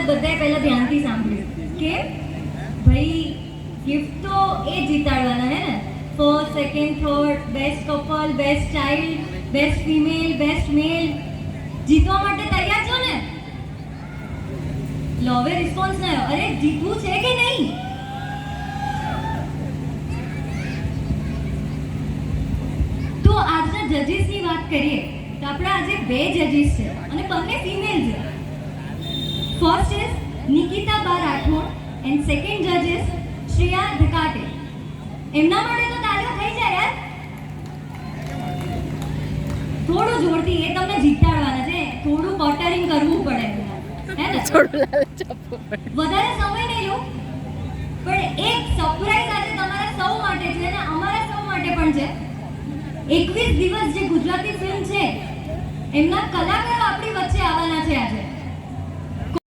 આપણે બધાએ પહેલા ધ્યાનથી સાંભળ્યું કે ભાઈ ગિફ્ટ તો એ જીતાડવાના હે ને, first, second, third, best couple, best child, best female, best male, જીતવા માટે તૈયાર છો ને? લો હવે રિસ્પોન્સ ના આવ્યો. અરે જીતવું છે કે નહીં? તો આજના જજીસની વાત કરીએ તો આપણા આજે 2 જજીસ છે અને બંને ફિમેલ છે. ફર્સ્ટ ઇઝ નિકિતા બા રાઠોડ એન્ડ સેકન્ડ જજ ઇઝ શ્રેયા ધકાટે. એમના માટે તો તાળીઓ થઈ જાય યાર. થોડું જોરથી, એ તમને જીતાડવાના છે, થોડું કોટરિંગ કરવું પડે હે ને, થોડું લાલચ આપવું પડે. વધારે સમય નહીં લો, પણ એક સરપ્રાઈઝ આજે તમારા સૌ માટે છે અને અમારા સૌ માટે પણ છે. 21 દિવસ જે ગુજરાતી ફિલ્મ છે એમના કલાકારો આપણી વચ્ચે આવવાના છે આજે.